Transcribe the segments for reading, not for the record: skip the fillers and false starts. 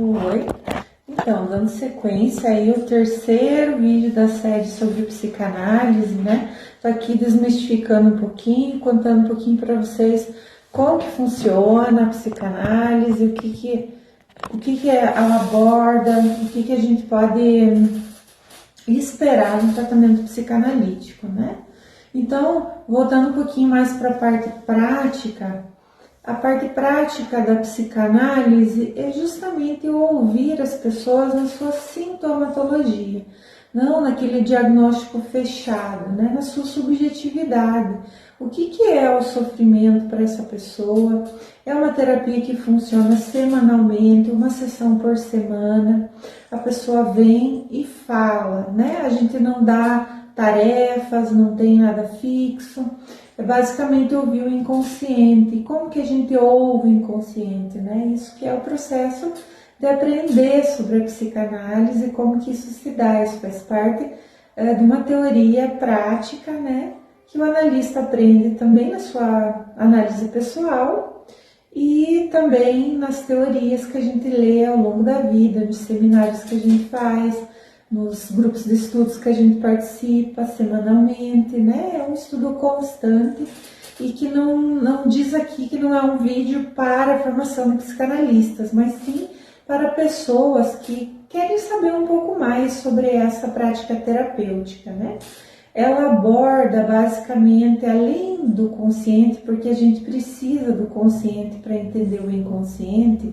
Oi, então, dando sequência aí o terceiro vídeo da série sobre psicanálise, né? Tô aqui desmistificando um pouquinho, contando um pouquinho para vocês como que funciona a psicanálise, o que ela aborda, o que a gente pode esperar no tratamento psicanalítico, né? Então, voltando um pouquinho mais para a parte prática, a parte prática da psicanálise é justamente ouvir as pessoas na sua sintomatologia, não naquele diagnóstico fechado, né? Na sua subjetividade. O que é o sofrimento para essa pessoa? É uma terapia que funciona semanalmente, uma sessão por semana. A pessoa vem e fala, né? A gente não dá tarefas, não tem nada fixo. É basicamente ouvir o inconsciente. Como que a gente ouve o inconsciente, né? Isso que é o processo de aprender sobre a psicanálise, como que isso se dá. Isso faz parte de uma teoria prática, né? Que o analista aprende também na sua análise pessoal e também nas teorias que a gente lê ao longo da vida, nos seminários que a gente faz, nos grupos de estudos que a gente participa semanalmente, né? É um estudo constante e que não diz aqui que não é um vídeo para a formação de psicanalistas, mas sim para pessoas que querem saber um pouco mais sobre essa prática terapêutica, né? Ela aborda basicamente além do consciente, porque a gente precisa do consciente para entender o inconsciente,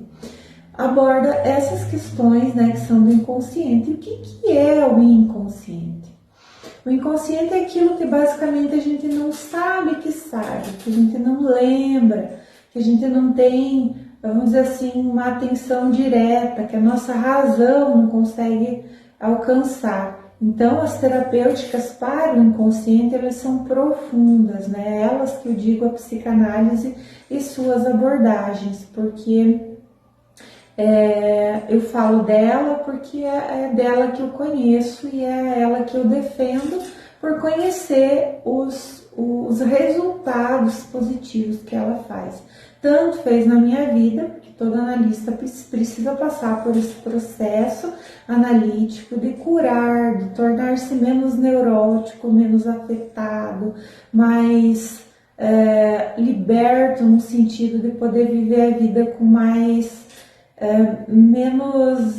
aborda essas questões, né, que são do inconsciente. O que é o inconsciente? O inconsciente é aquilo que basicamente a gente não sabe, que a gente não lembra, que a gente não tem, vamos dizer assim, uma atenção direta, que a nossa razão não consegue alcançar. Então, as terapêuticas para o inconsciente, elas são profundas, né? Elas que eu digo a psicanálise e suas abordagens, porque eu falo dela porque é dela que eu conheço e é ela que eu defendo por conhecer os resultados positivos que ela faz. Tanto fez na minha vida, porque todo analista precisa passar por esse processo analítico de curar, de tornar-se menos neurótico, menos afetado, mais liberto no sentido de poder viver a vida com mais menos,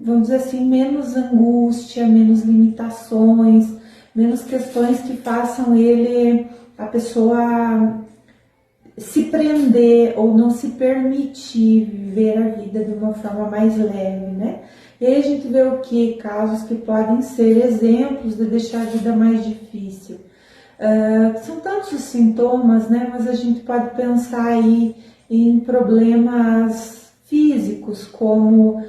vamos dizer assim, menos angústia, menos limitações, menos questões que façam a pessoa se prender ou não se permitir viver a vida de uma forma mais leve, né? E aí a gente vê o que? Casos que podem ser exemplos de deixar a vida mais difícil. São tantos os sintomas, né? Mas a gente pode pensar aí em problemas físicos, como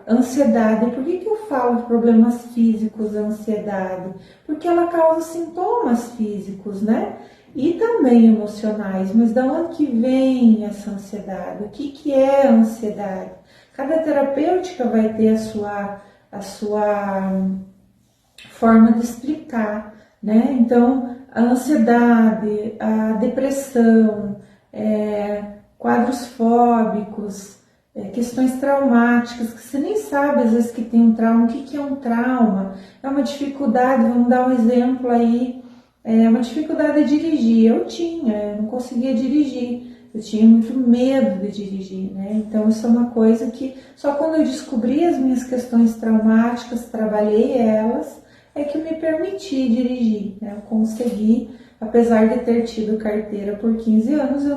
ansiedade. Por que eu falo de problemas físicos, ansiedade? Porque ela causa sintomas físicos, né? E também emocionais. Mas da onde que vem essa ansiedade? O que é ansiedade? Cada terapêutica vai ter a sua forma de explicar, né? Então, a ansiedade, a depressão, quadros fóbicos, questões traumáticas, que você nem sabe às vezes que tem um trauma. O que é um trauma? É uma dificuldade, vamos dar um exemplo aí, uma dificuldade de dirigir. Eu não conseguia dirigir, eu tinha muito medo de dirigir, né? Então isso é uma coisa que só quando eu descobri as minhas questões traumáticas, trabalhei elas, é que eu me permiti dirigir, né? Eu consegui, apesar de ter tido carteira por 15 anos, eu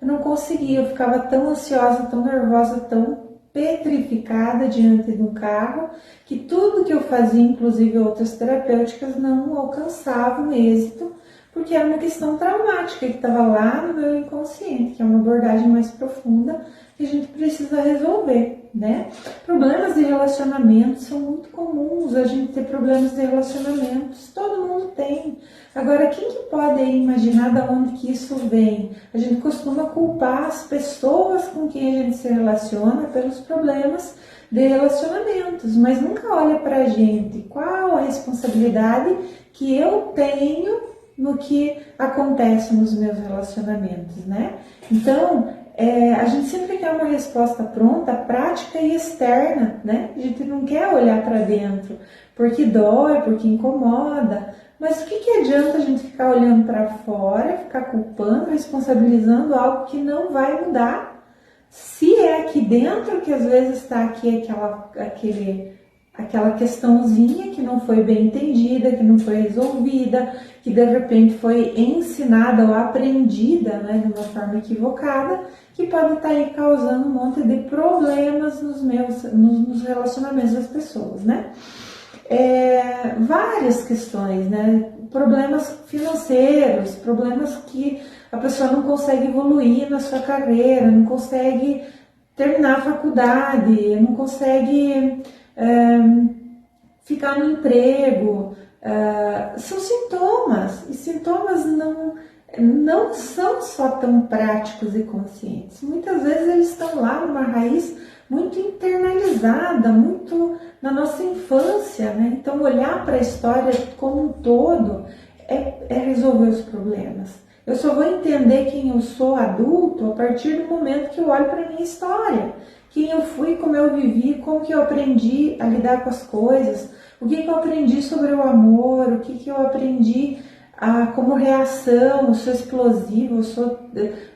não conseguia, eu ficava tão ansiosa, tão nervosa, tão petrificada diante de um carro, que tudo que eu fazia, inclusive outras terapêuticas, não alcançavam êxito, porque era uma questão traumática que estava lá no meu inconsciente, que é uma abordagem mais profunda que a gente precisa resolver, né? Problemas de relacionamento são muito comuns, a gente ter problemas de relacionamentos, todo mundo tem. Agora, quem que pode imaginar de onde que isso vem? A gente costuma culpar as pessoas com quem a gente se relaciona pelos problemas de relacionamentos, mas nunca olha pra gente qual a responsabilidade que eu tenho no que acontece nos meus relacionamentos, né? Então, a gente sempre quer uma resposta pronta, prática e externa, né? A gente não quer olhar para dentro, porque dói, porque incomoda. Mas o que adianta a gente ficar olhando para fora, ficar culpando, responsabilizando algo que não vai mudar? Se é aqui dentro que às vezes está aqui aquela questãozinha que não foi bem entendida, que não foi resolvida, que de repente foi ensinada ou aprendida, né, de uma forma equivocada, que pode estar aí causando um monte de problemas nos relacionamentos das pessoas, né? Várias questões, né? Problemas financeiros, problemas que a pessoa não consegue evoluir na sua carreira, não consegue terminar a faculdade, não consegue ficar no emprego. São sintomas, e sintomas não são só tão práticos e conscientes. Muitas vezes eles estão lá numa raiz muito internalizada, muito na nossa infância, né? Então olhar para a história como um todo é resolver os problemas. Eu só vou entender quem eu sou adulto a partir do momento que eu olho para a minha história. Quem eu fui, como eu vivi, como que eu aprendi a lidar com as coisas, o que eu aprendi sobre o amor, o que eu aprendi como reação, eu sou explosiva,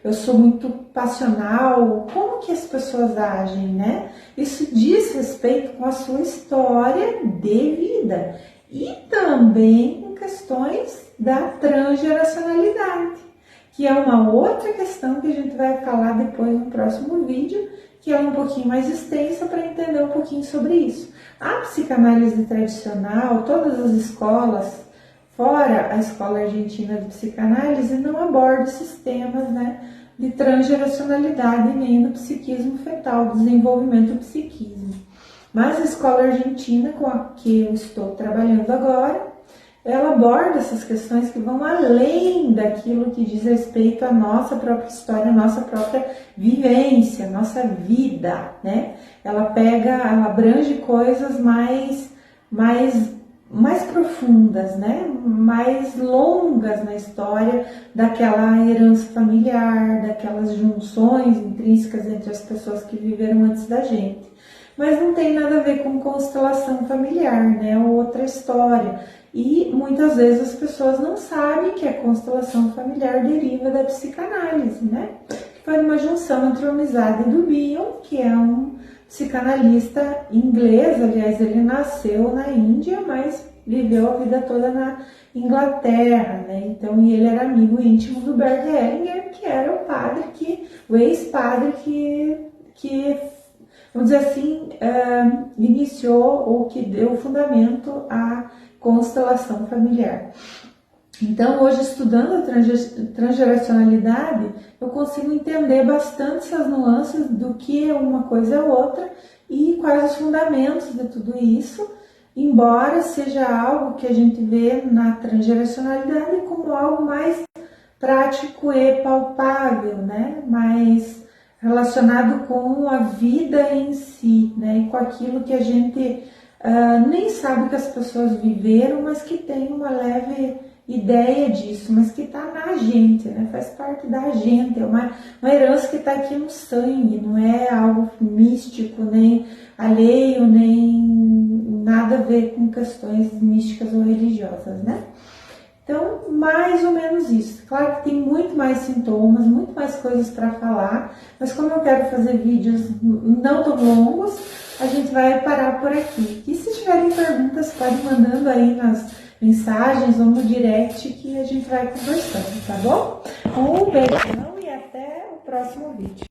eu sou muito passional, como que as pessoas agem, né? Isso diz respeito com a sua história de vida e também com questões da transgeracionalidade, que é uma outra questão que a gente vai falar depois no próximo vídeo, que é um pouquinho mais extensa para entender um pouquinho sobre isso. A psicanálise tradicional, todas as escolas, fora a escola argentina de psicanálise, não aborda esses temas, né, de transgeracionalidade nem no psiquismo fetal, desenvolvimento do psiquismo. Mas a escola argentina, com a que eu estou trabalhando agora, ela aborda essas questões que vão além daquilo que diz respeito à nossa própria história, à nossa própria vivência, nossa vida, né? Ela abrange coisas mais profundas, né? Mais longas na história daquela herança familiar, daquelas junções intrínsecas entre as pessoas que viveram antes da gente. Mas não tem nada a ver com constelação familiar, né? É outra história. E muitas vezes as pessoas não sabem que a constelação familiar deriva da psicanálise, né? Foi uma junção entre o Amizade do Bion, que é um psicanalista inglês, aliás, ele nasceu na Índia, mas viveu a vida toda na Inglaterra, né? Então, e ele era amigo íntimo do Bert Hellinger, que era o ex-padre que vamos dizer assim, iniciou ou que deu fundamento à constelação familiar. Então, hoje, estudando a transgeracionalidade, eu consigo entender bastante essas nuances do que uma coisa é outra e quais os fundamentos de tudo isso, embora seja algo que a gente vê na transgeracionalidade como algo mais prático e palpável, né? Mais relacionado com a vida em si, né? E com aquilo que a gente nem sabe que as pessoas viveram, mas que tem uma leve ideia disso, mas que está na gente, né? Faz parte da gente, é uma herança que está aqui no sangue, não é algo místico, nem alheio, nem nada a ver com questões místicas ou religiosas, né? Então, mais ou menos isso. Claro que tem muito mais sintomas, muito mais coisas para falar, mas como eu quero fazer vídeos não tão longos, a gente vai parar por aqui. E se tiverem perguntas, podem mandando aí nas mensagens ou no direct que a gente vai conversando, tá bom? Um beijão e até o próximo vídeo.